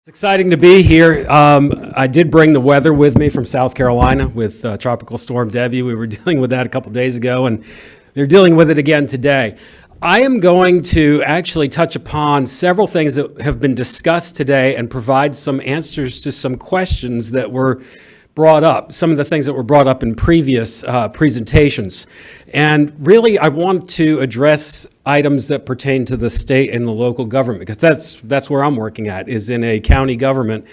It's exciting to be here. I did bring the weather with me from South Carolina with Tropical Storm Debbie. We were dealing with that a couple days ago, and they're dealing with it again today. I am going to actually touch upon several things that have been discussed today and provide some answers to some questions that were brought up, some of the things that were brought up in previous presentations. And really, I want to address items that pertain to the state and the local government, because that's where I'm working at, is in a county government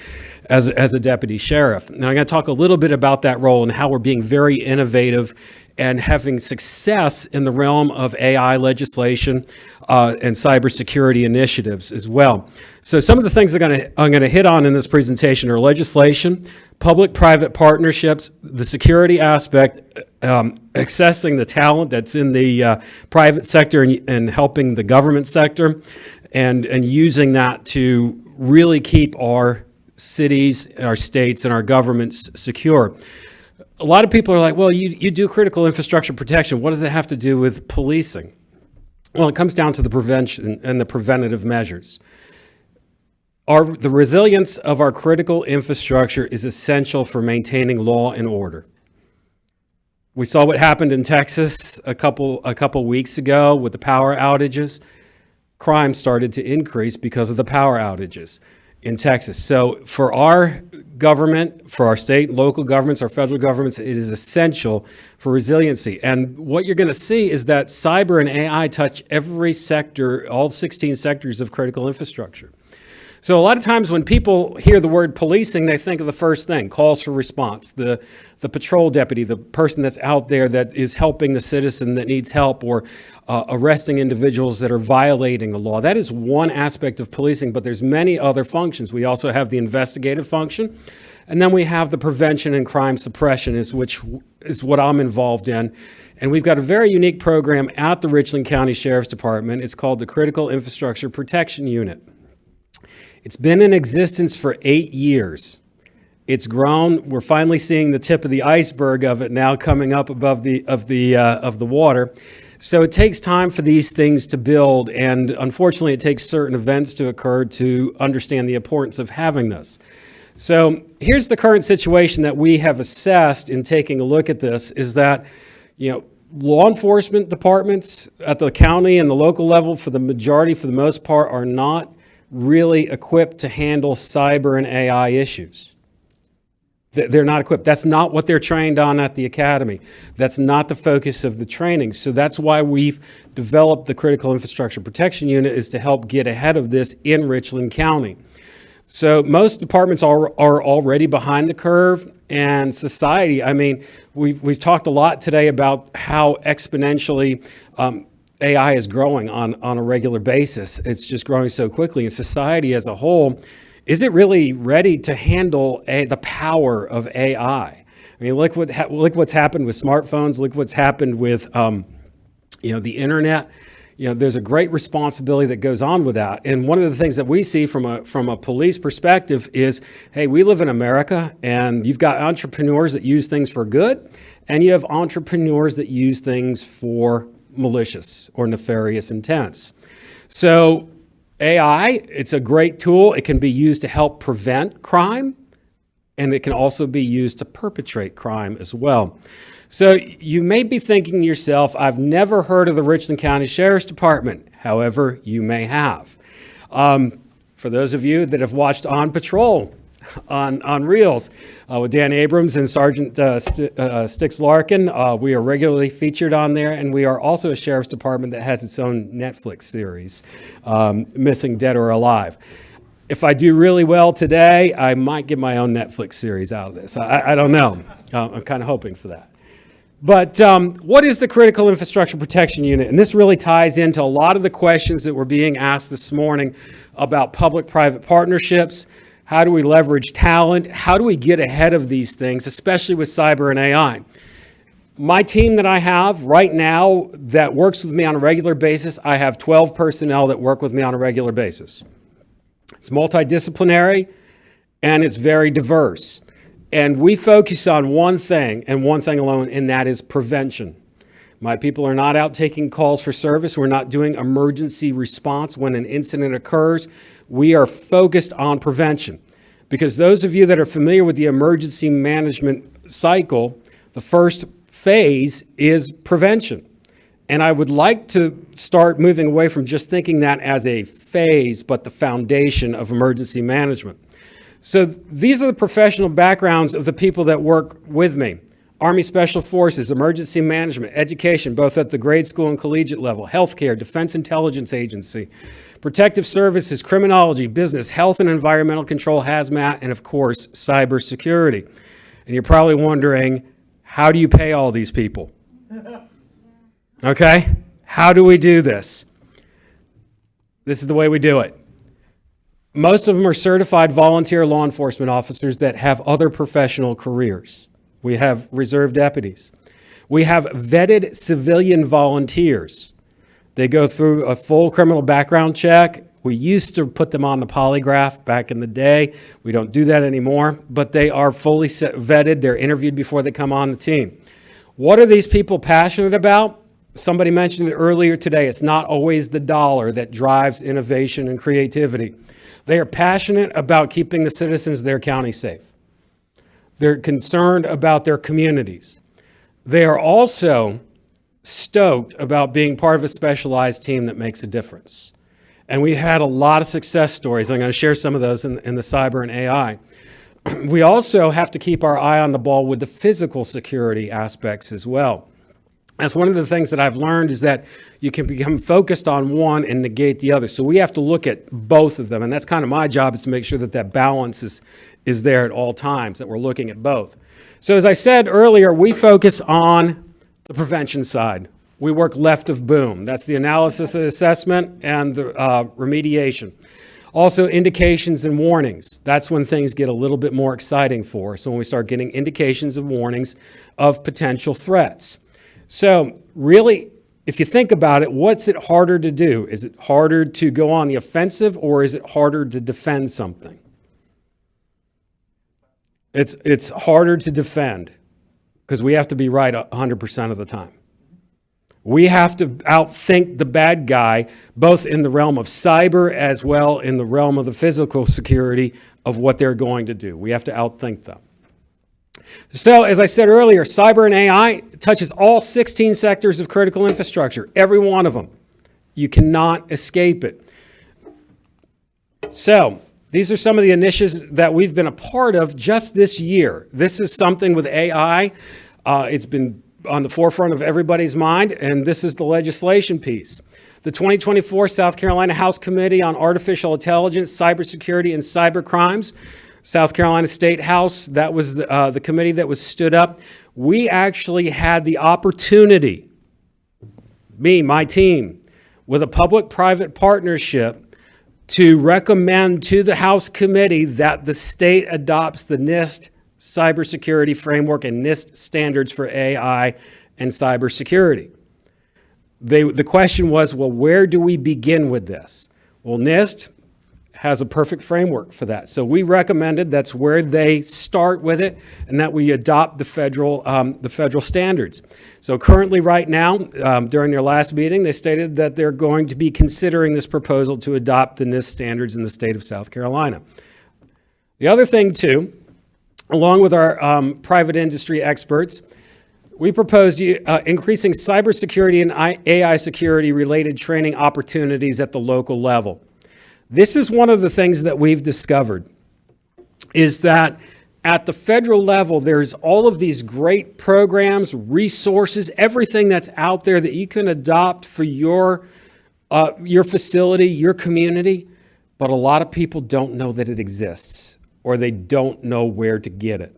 as a deputy sheriff. Now, I'm going to talk a little bit about that role and how we're being very innovative and having success in the realm of AI legislation and cybersecurity initiatives as well. So some of the things I'm going to hit on in this presentation are legislation, public-private partnerships, the security aspect, accessing the talent that's in the private sector and helping the government sector, and using that to really keep our cities, our states, and our governments secure. A lot of people are like, well, you do critical infrastructure protection. What does it have to do with policing? Well, it comes down to the prevention and the preventative measures. The resilience of our critical infrastructure is essential for maintaining law and order. We saw what happened in Texas a couple weeks ago with the power outages. Crime started to increase because of the power outages in Texas. So for our government, for our state and local governments, our federal governments, it is essential for resiliency. And what you're going to see is that cyber and AI touch every sector, all 16 sectors of critical infrastructure. So a lot of times when people hear the word policing, they think of the first thing, calls for response, the patrol deputy, the person that's out there that is helping the citizen that needs help, or arresting individuals that are violating the law. That is one aspect of policing, but there's many other functions. We also have the investigative function, and then we have the prevention and crime suppression, which is what I'm involved in. And we've got a very unique program at the Richland County Sheriff's Department. It's called the Critical Infrastructure Protection Unit. It's been in existence for 8 years. It's grown. We're finally seeing the tip of the iceberg of it now coming up above the water. So it takes time for these things to build, and unfortunately, it takes certain events to occur to understand the importance of having this. So here's the current situation that we have assessed in taking a look at this: is that, law enforcement departments at the county and the local level, for the most part, are not really equipped to handle cyber and AI issues. They're not equipped. That's not what they're trained on at the academy. That's not the focus of the training. So that's why we've developed the Critical Infrastructure Protection Unit, is to help get ahead of this in Richland County. So most departments are already behind the curve, and society, we've talked a lot today about how exponentially AI is growing on a regular basis. It's just growing so quickly. And society as a whole, is it really ready to handle the power of AI? Look what's happened with smartphones. Look what's happened with the internet. There's a great responsibility that goes on with that. And one of the things that we see from a police perspective is, hey, we live in America, and you've got entrepreneurs that use things for good, and you have entrepreneurs that use things for malicious or nefarious intents. So AI, it's a great tool. It can be used to help prevent crime, and it can also be used to perpetrate crime as well. So you may be thinking to yourself, I've never heard of the Richland County Sheriff's Department. However, you may have. For those of you that have watched On Patrol on Reels with Dan Abrams and Sergeant Stix Larkin, we are regularly featured on there, and we are also a sheriff's department that has its own Netflix series, Missing Dead or Alive. If I do really well today, I might get my own Netflix series out of this. I don't know. I'm kind of hoping for that. But what is the Critical Infrastructure Protection Unit? And this really ties into a lot of the questions that were being asked this morning about public-private partnerships. How do we leverage talent? How do we get ahead of these things, especially with cyber and AI? My team that I have right now that works with me on a regular basis, I have 12 personnel that work with me on a regular basis. It's multidisciplinary, and it's very diverse. And we focus on one thing and one thing alone, and that is prevention. My people are not out taking calls for service. We're not doing emergency response when an incident occurs. We are focused on prevention. Because those of you that are familiar with the emergency management cycle, the first phase is prevention. And I would like to start moving away from just thinking that as a phase, but the foundation of emergency management. So these are the professional backgrounds of the people that work with me. Army Special Forces, emergency management, education, both at the grade school and collegiate level, healthcare, Defense Intelligence Agency, protective services, criminology, business, health and environmental control, hazmat, and of course, cybersecurity. And you're probably wondering, how do you pay all these people? Okay, how do we do this? This is the way we do it. Most of them are certified volunteer law enforcement officers that have other professional careers. We have reserve deputies. We have vetted civilian volunteers. They go through a full criminal background check. We used to put them on the polygraph back in the day. We don't do that anymore, but they are fully vetted. They're interviewed before they come on the team. What are these people passionate about? Somebody mentioned it earlier today. It's not always the dollar that drives innovation and creativity. They are passionate about keeping the citizens of their county safe. They're concerned about their communities. They are also stoked about being part of a specialized team that makes a difference. And we had a lot of success stories. I'm going to share some of those in the cyber and AI. We also have to keep our eye on the ball with the physical security aspects as well. That's one of the things that I've learned is that you can become focused on one and negate the other. So we have to look at both of them. And that's kind of my job, is to make sure that that balance is there at all times, that we're looking at both. So as I said earlier, we focus on the prevention side. We work left of boom. That's the analysis and assessment and the remediation. Also, indications and warnings. That's when things get a little bit more exciting for us, when we start getting indications and warnings of potential threats. So really, if you think about it, what's it harder to do? Is it harder to go on the offensive, or is it harder to defend something? It's harder to defend because we have to be right 100% of the time. We have to outthink the bad guy, both in the realm of cyber as well in the realm of the physical security of what they're going to do. We have to outthink them. So, as I said earlier, cyber and AI touches all 16 sectors of critical infrastructure, every one of them. You cannot escape it. So, these are some of the initiatives that we've been a part of just this year. This is something with AI. It's been on the forefront of everybody's mind, and this is the legislation piece. The 2024 South Carolina House Committee on Artificial Intelligence, Cybersecurity, and Cybercrimes, South Carolina State House, that was the committee that was stood up. We actually had the opportunity, my team, with a public-private partnership to recommend to the House Committee that the state adopts the NIST cybersecurity framework and NIST standards for AI and cybersecurity. The question was, well, where do we begin with this? Well, NIST has a perfect framework for that. So we recommended that's where they start with it, and that we adopt the federal standards. So currently, right now, during their last meeting, they stated that they're going to be considering this proposal to adopt the NIST standards in the state of South Carolina. The other thing, too, along with our private industry experts, we proposed increasing cybersecurity and AI security related training opportunities at the local level. This is one of the things that we've discovered, is that at the federal level, there's all of these great programs, resources, everything that's out there that you can adopt for your facility, your community, but a lot of people don't know that it exists, or they don't know where to get it.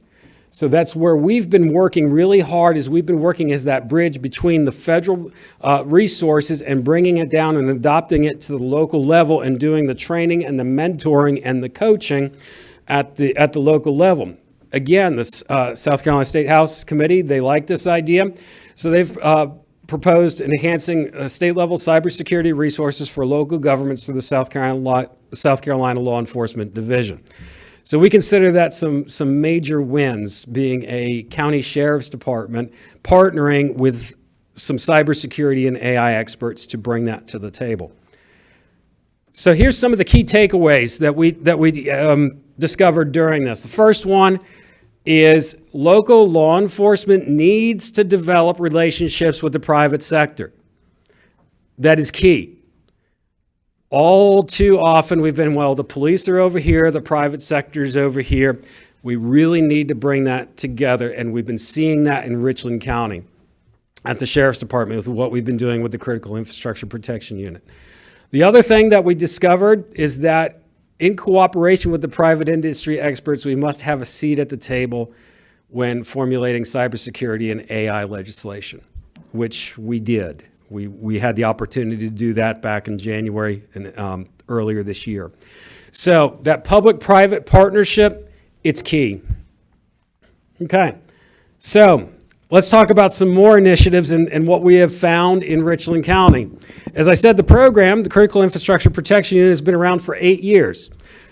So that's where we've been working really hard, is we've been working as that bridge between the federal resources and bringing it down and adopting it to the local level and doing the training and the mentoring and the coaching at the local level. Again, the South Carolina State House Committee, they like this idea. So they've proposed enhancing state-level cybersecurity resources for local governments through the South Carolina Law Enforcement Division. So we consider that some major wins, being a county sheriff's department partnering with some cybersecurity and AI experts to bring that to the table. So here's some of the key takeaways that we discovered during this. The first one is local law enforcement needs to develop relationships with the private sector. That is key. All too often we've been, well, the police are over here, the private sector is over here. We really need to bring that together, and we've been seeing that in Richland County at the Sheriff's Department with what we've been doing with the Critical Infrastructure Protection Unit. The other thing that we discovered is that in cooperation with the private industry experts, we must have a seat at the table when formulating cybersecurity and AI legislation, which we did. We had the opportunity to do that back in January and earlier this year. So that public-private partnership, it's key. Okay, so let's talk about some more initiatives and what we have found in Richland County. As I said, the program, the Critical Infrastructure Protection Unit, has been around for 8 years.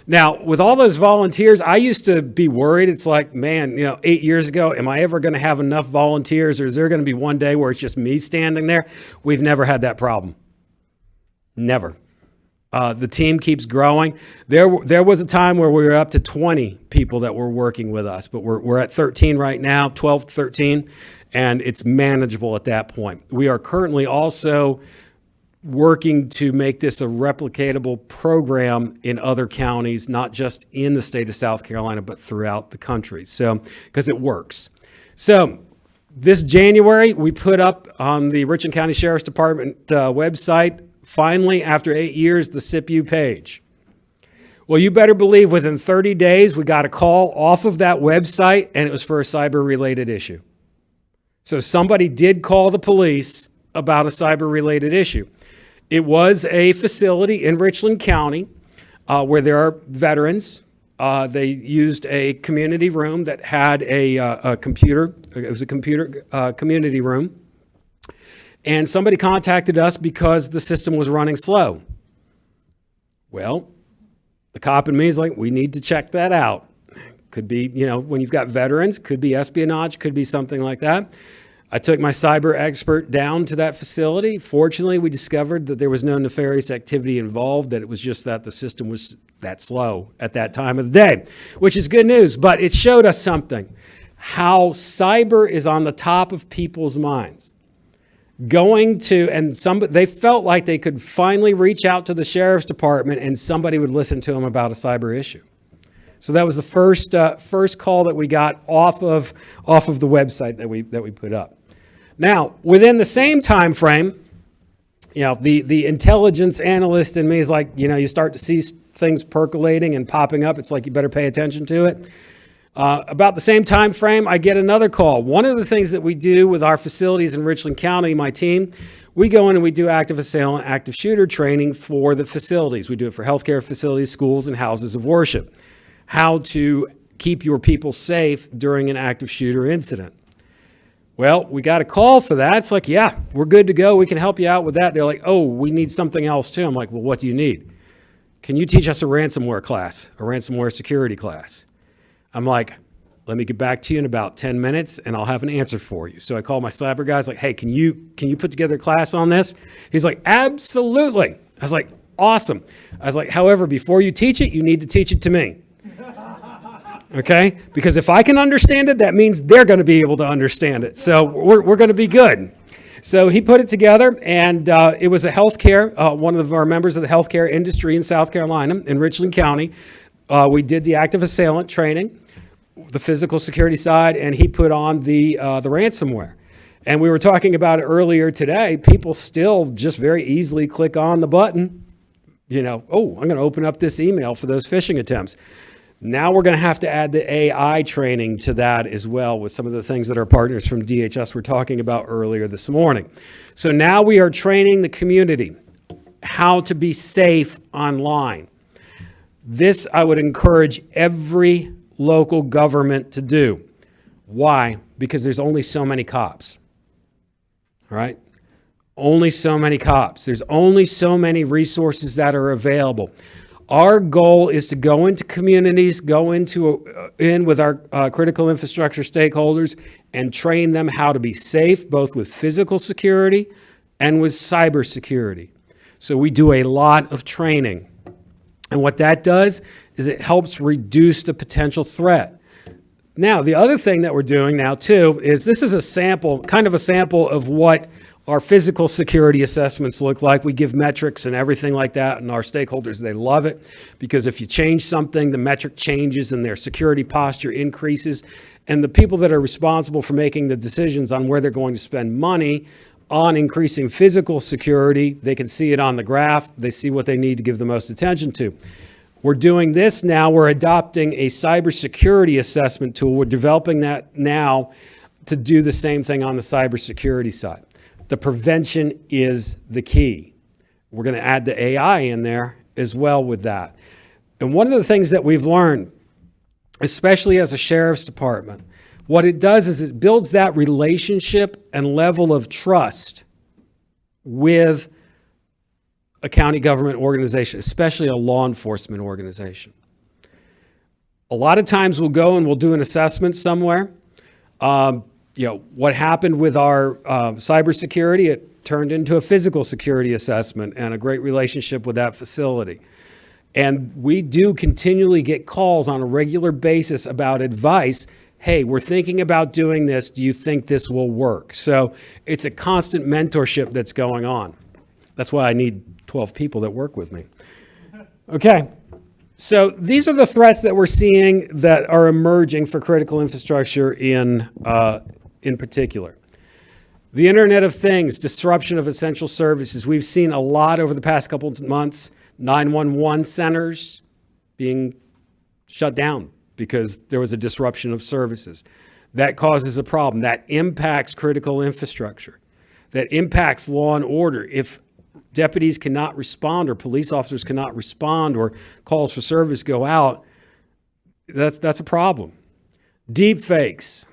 Now, with all those volunteers, I used to be worried. It's like, man, 8 years ago, am I ever going to have enough volunteers, or is there going to be one day where it's just me standing there? We've never had that problem. Never. The team keeps growing. There was a time where we were up to 20 people that were working with us, but we're at 13 right now, 12 to 13, and it's manageable at that point. We are currently also working to make this a replicatable program in other counties, not just in the state of South Carolina, but throughout the country. So, because it works. So, this January, we put up on the Richland County Sheriff's Department website, finally, after 8 years, the SIPU page. Well, you better believe within 30 days, we got a call off of that website, and it was for a cyber-related issue. So somebody did call the police about a cyber-related issue. It was a facility in Richland County where there are veterans. They used a community room that had a computer. It was a computer community room. And somebody contacted us because the system was running slow. Well, the cop in me is like, we need to check that out. Could be, when you've got veterans, could be espionage, could be something like that. I took my cyber expert down to that facility. Fortunately, we discovered that there was no nefarious activity involved, that it was just that the system was that slow at that time of the day, which is good news. But it showed us something, how cyber is on the top of people's minds. They felt like they could finally reach out to the Sheriff's Department and somebody would listen to them about a cyber issue. So that was the first call that we got off of the website that we put up. Now, within the same time frame, the intelligence analyst in me is like, you start to see things percolating and popping up. It's like you better pay attention to it. About the same time frame, I get another call. One of the things that we do with our facilities in Richland County, my team, we go in and we do active assailant, active shooter training for the facilities. We do it for healthcare facilities, schools, and houses of worship. How to keep your people safe during an active shooter incident. Well, we got a call for that. It's like, yeah, we're good to go. We can help you out with that. They're like, oh, we need something else too. I'm like, well, what do you need? Can you teach us a ransomware class, a ransomware security class? I'm like, let me get back to you in about 10 minutes and I'll have an answer for you. So I call my cyber guys like, hey, can you put together a class on this? He's like, absolutely. I was like, awesome. I was like, however, before you teach it, you need to teach it to me. Okay? Because if I can understand it, that means they're going to be able to understand it. So we're going to be good. So he put it together, and it was a healthcare, one of our members of the healthcare industry in South Carolina, in Richland County. We did the active assailant training, the physical security side, and he put on the ransomware. And we were talking about it earlier today. People still just very easily click on the button, oh, I'm going to open up this email for those phishing attempts. Now we're going to have to add the AI training to that as well with some of the things that our partners from DHS were talking about earlier this morning. So now we are training the community how to be safe online. This I would encourage every local government to do. Why? Because there's only so many cops, all right? Only so many cops. There's only so many resources that are available. Our goal is to go into communities, in with our critical infrastructure stakeholders and train them how to be safe, both with physical security and with cybersecurity. So we do a lot of training. And what that does is it helps reduce the potential threat. Now, the other thing that we're doing now too is this is a sample, kind of a sample of what our physical security assessments look like. We give metrics and everything like that, and our stakeholders, they love it because if you change something, the metric changes and their security posture increases. And the people that are responsible for making the decisions on where they're going to spend money on increasing physical security, they can see it on the graph. They see what they need to give the most attention to. We're doing this now. We're adopting a cybersecurity assessment tool. We're developing that now to do the same thing on the cybersecurity side. The prevention is the key. We're going to add the AI in there as well with that. And one of the things that we've learned, especially as a sheriff's department, what it does is it builds that relationship and level of trust with a county government organization, especially a law enforcement organization. A lot of times we'll go and we'll do an assessment somewhere. What happened with our cybersecurity, it turned into a physical security assessment and a great relationship with that facility. And we do continually get calls on a regular basis about advice. Hey, we're thinking about doing this. Do you think this will work? So it's a constant mentorship that's going on. That's why I need 12 people that work with me. Okay. So these are the threats that we're seeing that are emerging for critical infrastructure in particular. The Internet of Things, disruption of essential services. We've seen a lot over the past couple of months, 911 centers being shut down because there was a disruption of services. That causes a problem. That impacts critical infrastructure. That impacts law and order. If deputies cannot respond or police officers cannot respond or calls for service go out, that's a problem. Deep fakes,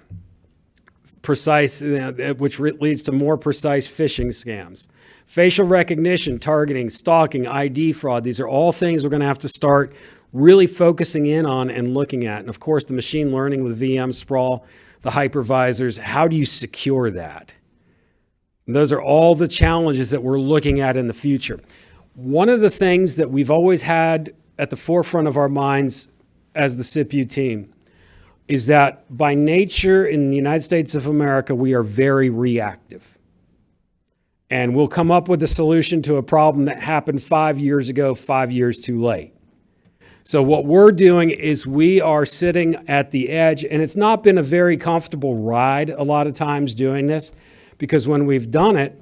which leads to more precise phishing scams. Facial recognition, targeting, stalking, ID fraud. These are all things we're going to have to start really focusing in on and looking at. And of course, the machine learning with VM sprawl, the hypervisors, how do you secure that? Those are all the challenges that we're looking at in the future. One of the things that we've always had at the forefront of our minds as the CIPU team is that by nature in the United States of America, we are very reactive. And we'll come up with a solution to a problem that happened 5 years ago, 5 years too late. So what we're doing is we are sitting at the edge, and it's not been a very comfortable ride a lot of times doing this, because when we've done it,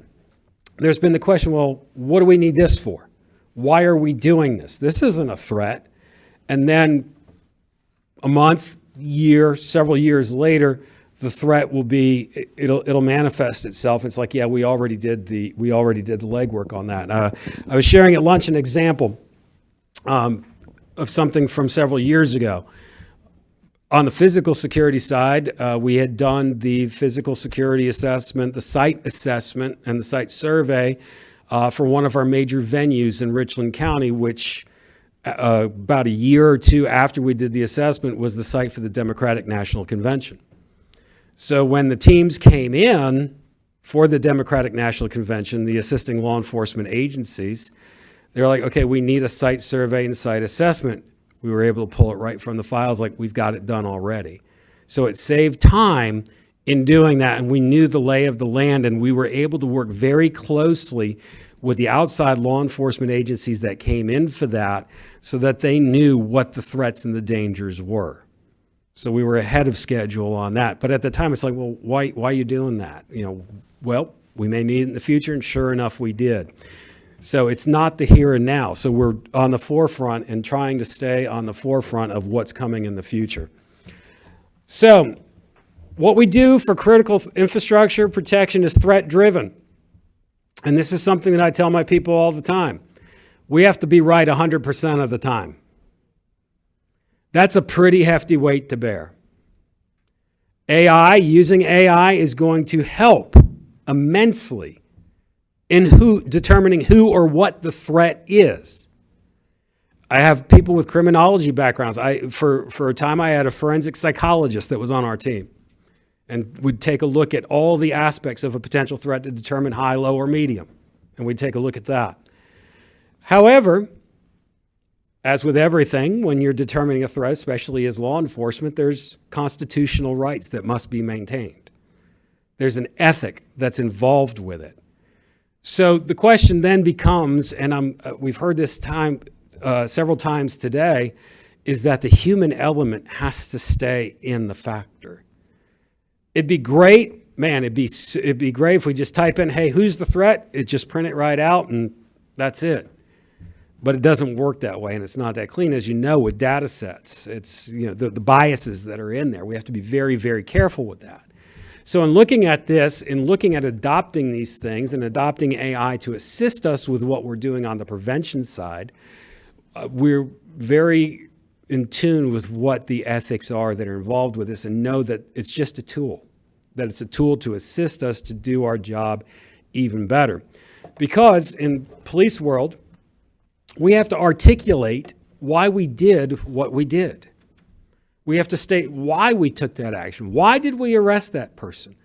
there's been the question, well, what do we need this for? Why are we doing this? This isn't a threat. And then a month, year, several years later, the threat will be, it'll manifest itself. It's like, yeah, we already did the legwork on that. I was sharing at lunch an example of something from several years ago. On the physical security side, we had done the physical security assessment, the site assessment, and the site survey for one of our major venues in Richland County, which about a year or two after we did the assessment was the site for the Democratic National Convention. So when the teams came in for the Democratic National Convention, the assisting law enforcement agencies, they were like, okay, we need a site survey and site assessment. We were able to pull it right from the files, like we've got it done already. So it saved time in doing that, and we knew the lay of the land, and we were able to work very closely with the outside law enforcement agencies that came in for that so that they knew what the threats and the dangers were. So we were ahead of schedule on that. But at the time, it's like, well, why are you doing that? Well, we may need it in the future, and sure enough, we did. So it's not the here and now. So we're on the forefront and trying to stay on the forefront of what's coming in the future. So what we do for critical infrastructure protection is threat driven. And this is something that I tell my people all the time. We have to be right 100% of the time. That's a pretty hefty weight to bear. Using AI is going to help immensely in determining who or what the threat is. I have people with criminology backgrounds. For a time, I had a forensic psychologist that was on our team and would take a look at all the aspects of a potential threat to determine high, low, or medium. And we'd take a look at that. However, as with everything, when you're determining a threat, especially as law enforcement, there's constitutional rights that must be maintained. There's an ethic that's involved with it. So the question then becomes, and we've heard this several times today, is that the human element has to stay in the factor. It'd be great, man, it'd be great if we just type in, hey, who's the threat? It just print it right out and that's it. But it doesn't work that way, and it's not that clean. As you know, with data sets, it's the biases that are in there. We have to be very, very careful with that. So in looking at this, in looking at adopting these things and adopting AI to assist us with what we're doing on the prevention side, we're very in tune with what the ethics are that are involved with this and know that it's just a tool, that it's a tool to assist us to do our job even better. Because in police world, we have to articulate why we did what we did. We have to state why we took that action. Why did we arrest that person?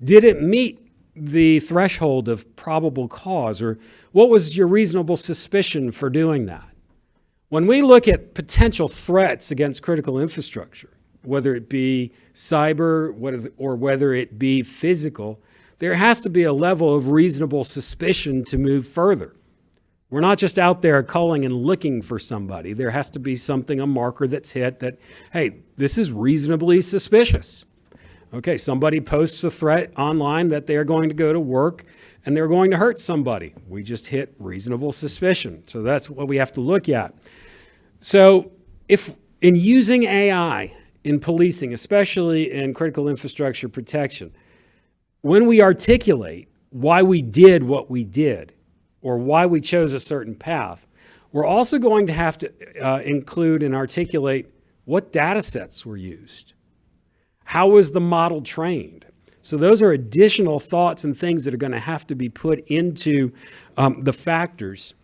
Did it meet the threshold of probable cause? Or what was your reasonable suspicion for doing that? When we look at potential threats against critical infrastructure, whether it be cyber or whether it be physical, there has to be a level of reasonable suspicion to move further. We're not just out there culling and looking for somebody. There has to be something, a marker that's hit that, hey, this is reasonably suspicious. Okay, somebody posts a threat online that they're going to go to work and they're going to hurt somebody. We just hit reasonable suspicion. So that's what we have to look at. So if in using AI in policing, especially in critical infrastructure protection, when we articulate why we did what we did or why we chose a certain path, we're also going to have to include and articulate what data sets were used. How was the model trained? So those are additional thoughts and things that are going to have to be put into the factors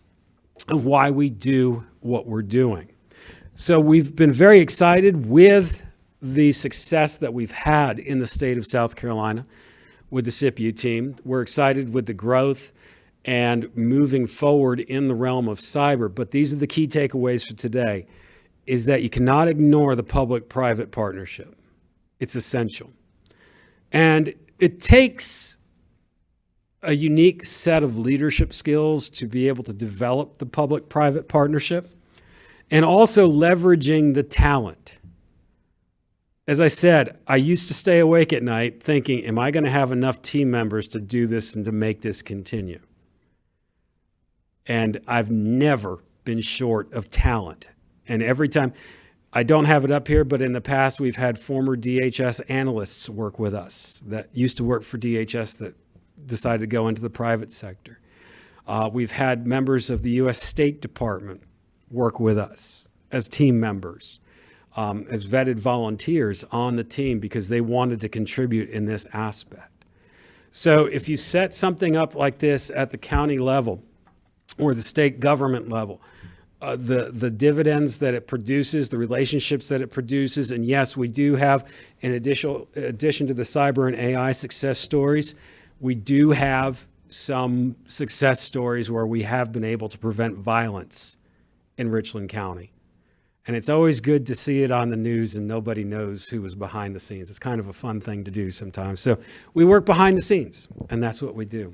of why we do what we're doing. So we've been very excited with the success that we've had in the state of South Carolina with the CIPU team. We're excited with the growth and moving forward in the realm of cyber. But these are the key takeaways for today, is that you cannot ignore the public-private partnership. It's essential. And it takes a unique set of leadership skills to be able to develop the public-private partnership and also leveraging the talent. As I said, I used to stay awake at night thinking, am I going to have enough team members to do this and to make this continue? And I've never been short of talent. And every time, I don't have it up here, but in the past, we've had former DHS analysts work with us that used to work for DHS that decided to go into the private sector. We've had members of the U.S. State Department work with us as team members, as vetted volunteers on the team because they wanted to contribute in this aspect. So if you set something up like this at the county level or the state government level, the dividends that it produces, the relationships that it produces, and yes, we do have, in addition to the cyber and AI success stories, we do have some success stories where we have been able to prevent violence in Richland County. And it's always good to see it on the news and nobody knows who was behind the scenes. It's kind of a fun thing to do sometimes. So we work behind the scenes, and that's what we do.